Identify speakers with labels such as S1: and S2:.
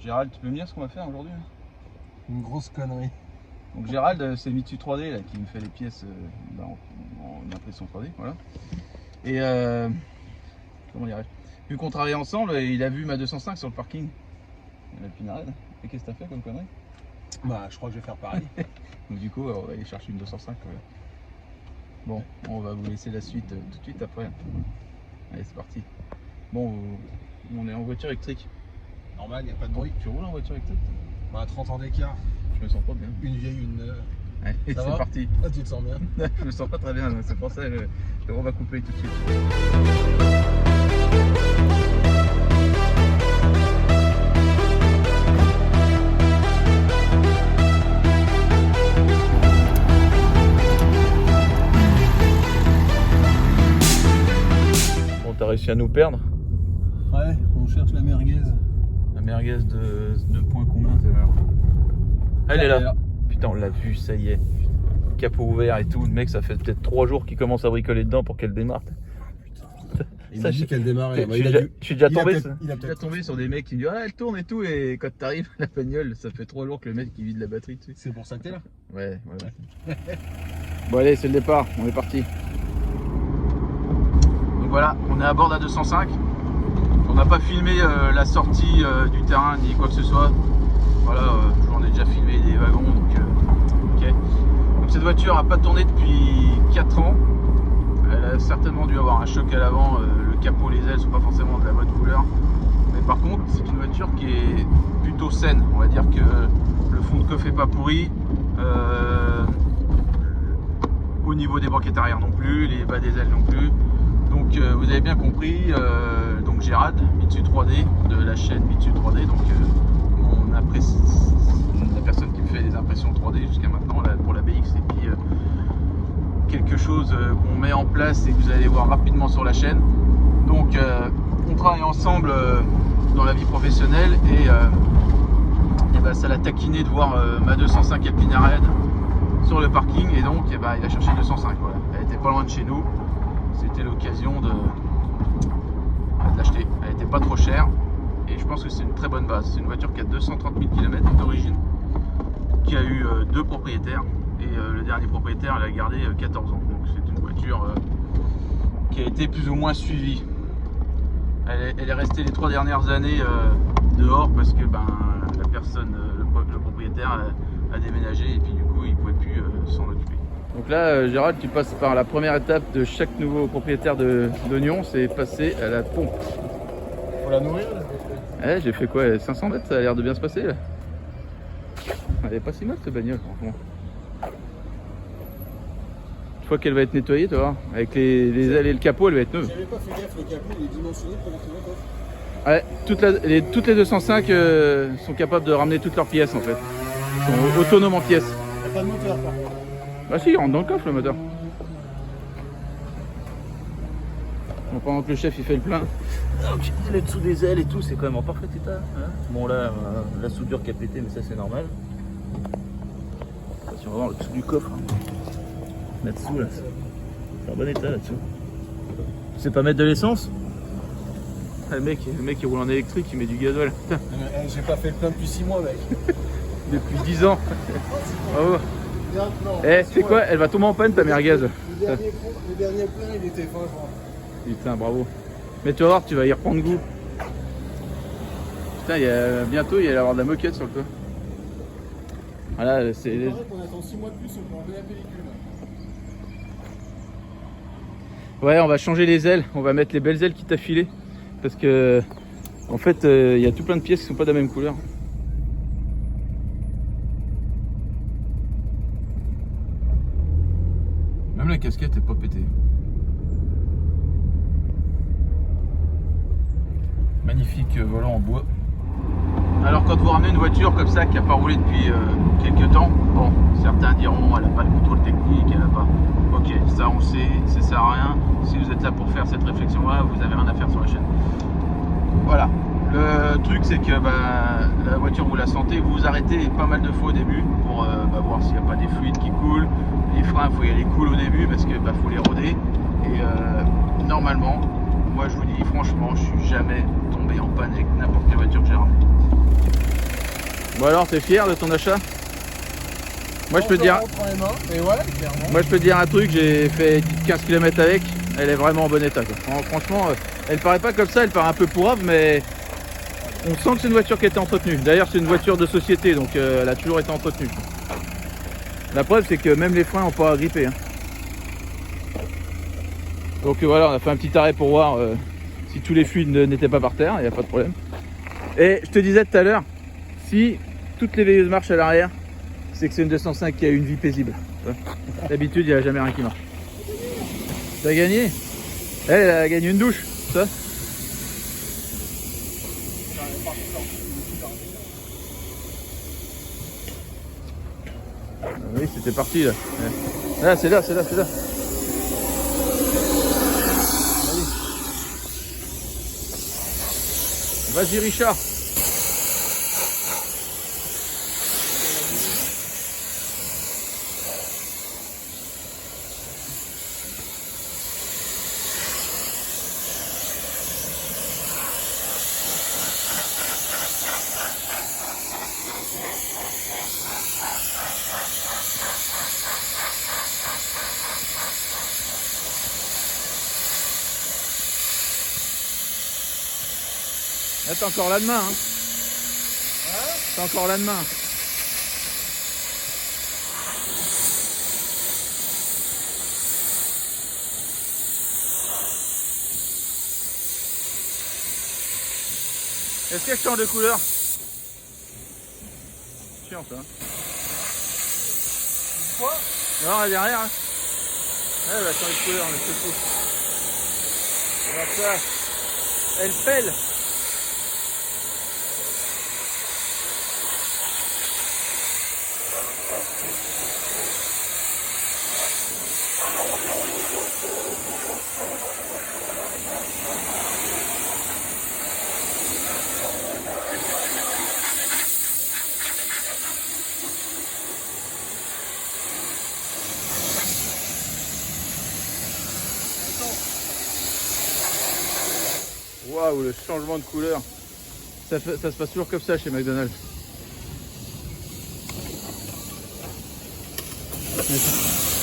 S1: Gérald, tu peux me dire ce qu'on va faire aujourd'hui?
S2: Une grosse connerie.
S1: Donc Gérald, c'est Mitsu 3D là, qui me fait les pièces en impression 3D, voilà. Et comment dirais-je, vu qu'on travaille ensemble, il a vu ma 205 sur le parking. La pinarade. Et qu'est-ce que t'as fait comme connerie?
S2: Bah, je crois que je vais faire pareil.
S1: Donc du coup, on va aller chercher une 205. Voilà. Bon, on va vous laisser la suite tout de suite après. Allez, c'est parti. Bon, on est en voiture électrique.
S2: Normal, il n'y a pas de bruit.
S1: Tu roules en voiture électrique?
S2: Bah, 30 ans d'écart.
S1: Je me sens pas bien.
S2: Une vieille, une neuve.
S1: Allez, c'est parti.
S2: Ah, tu te sens bien?
S1: Je me sens pas très bien, c'est pour ça on va couper tout de suite. Bon, t'as réussi à nous perdre?
S2: Ouais, on cherche la merguez.
S1: La merguez de points combien c'est là? Elle est là. Putain, on l'a vu, ça y est. Capot ouvert et tout. Le mec, ça fait peut-être 3 jours qu'il commence à bricoler dedans pour qu'elle démarre.
S2: Il m'a dit qu'elle démarrait.
S1: Je suis déjà tombé.
S2: Il a
S1: déjà tombé sur des mecs qui me disent ah, elle tourne et tout. Et quand t'arrives à la bagnole, ça fait 3 jours que le mec qui vide la batterie dessus.
S2: C'est pour ça que t'es là.
S1: Ouais, voilà. Bon, allez, c'est le départ. On est parti. Donc voilà, on est à bord de la 205. On n'a pas filmé la sortie du terrain ni quoi que ce soit. Voilà, j'en ai déjà filmé des wagons, donc ok. Donc cette voiture n'a pas tourné depuis 4 ans. Elle a certainement dû avoir un choc à l'avant. Le capot, les ailes sont pas forcément de la bonne couleur. Mais par contre, c'est une voiture qui est plutôt saine. On va dire que le fond de coffre est pas pourri. Au niveau des banquettes arrière non plus, les bas des ailes non plus. Donc vous avez bien compris, donc Gérald, Mitsu 3D, de la chaîne Mitsu 3D, donc la personne qui me fait les impressions 3D jusqu'à maintenant là, pour la BX, et puis quelque chose qu'on met en place et que vous allez voir rapidement sur la chaîne. Donc on travaille ensemble dans la vie professionnelle et bah, ça l'a taquiné de voir ma 205 Alpina sur le parking, et donc bah, il a cherché une 205, voilà. Elle était pas loin de chez nous, c'était l'occasion de l'acheter. Elle était pas trop chère et je pense que c'est une très bonne base. C'est une voiture qui a 230 000 km d'origine, qui a eu 2 propriétaires, et le dernier propriétaire elle a gardé 14 ans. Donc c'est une voiture qui a été plus ou moins suivie. Elle est restée les 3 dernières années dehors parce que ben, la personne, le propriétaire a déménagé, et puis du coup il ne pouvait plus s'en occuper. Donc là Gérald, tu passes par la première étape de chaque nouveau propriétaire d'oignon, c'est passer à la pompe.
S2: Faut la nourrir là.
S1: Ouais, j'ai fait quoi, 500 mètres, ça a l'air de bien se passer là. Elle est pas si mal cette bagnole franchement. Une fois qu'elle va être nettoyée, tu vois, avec les ailes et le capot, elle va être neuve.
S2: J'avais pas fait gaffe, le capot il est dimensionné pour rentrer dans le coffre.
S1: Ouais, toutes les 205 sont capables de ramener toutes leurs pièces en fait. Ils sont autonomes en pièces.
S2: Il n'y a pas de moteur par contre.
S1: Bah si, il rentre dans le coffre le moteur. Bon, pendant que le chef il fait le plein. Donc le dessous des ailes et tout, c'est quand même en parfait état. Hein, bon là, la soudure qui a pété, mais ça c'est normal. Si on va voir le dessous du coffre. Là-dessous, là, c'est en bon état là-dessous. Tu sais pas mettre de l'essence? Le mec il roule en électrique, il met du gasoil.
S2: J'ai pas fait le plein depuis 6 mois mec.
S1: Depuis 10 ans. Bravo. Eh, c'est quoi? Elle va tomber en panne ta merguez.
S2: Le dernier plein il était fin je crois.
S1: Putain, bravo. Mais tu vas voir, tu vas y reprendre goût. Putain, bientôt il va y avoir de la moquette sur le toit. Voilà, c'est.
S2: Il paraît qu'on attend 6 mois de plus pour enlever la pellicule.
S1: Ouais, on va changer les ailes. On va mettre les belles ailes qui t'a filé. Parce que, en fait, il y a tout plein de pièces qui sont pas de la même couleur. Même la casquette est pas pétée. Magnifique volant en bois. Alors quand vous ramenez une voiture comme ça qui n'a pas roulé depuis quelques temps, bon, certains diront elle n'a pas le contrôle technique, elle n'a pas... Ok, ça on sait, ça sert à rien. Si vous êtes là pour faire cette réflexion-là, vous n'avez rien à faire sur la chaîne. Voilà. Le truc c'est que bah, la voiture vous la sentez, vous vous arrêtez pas mal de fois au début pour voir s'il n'y a pas des fluides qui coulent. Les freins, il faut y aller cool au début parce que faut les roder. Et normalement, moi je vous dis franchement, je suis jamais tombé en panne avec n'importe quelle voiture que j'ai ramenée. Bon alors, t'es fier de ton achat? Moi je peux te dire... Moi je peux te dire un truc, j'ai fait 15 km avec, elle est vraiment en bon état quoi. Franchement, elle paraît pas comme ça, elle paraît un peu pourrave, mais on sent que c'est une voiture qui a été entretenue. D'ailleurs c'est une voiture de société, donc elle a toujours été entretenue. La preuve c'est que même les freins n'ont pas grippé. Hein. Donc voilà, on a fait un petit arrêt pour voir si tous les fluides n'étaient pas par terre, il n'y a pas de problème. Et je te disais tout à l'heure, si toutes les veilleuses marchent à l'arrière, c'est que c'est une 205 qui a une vie paisible. D'habitude, il n'y a jamais rien qui marche. T'as gagné? Elle a gagné une douche, ça? Ah oui, c'était parti là. Là, c'est là, c'est là, c'est là. Vas-y Richard. Là, t'es encore là demain, hein. T'es encore là demain. Est-ce qu'elle change de couleur? Chiant ça.
S2: Quoi?
S1: Non, elle est derrière. Hein. Elle va changer de couleur, mais c'est fou. Regarde ça. Elle pèle. Waouh, le changement de couleur. Ça se passe toujours comme ça chez McDonald's. Attends.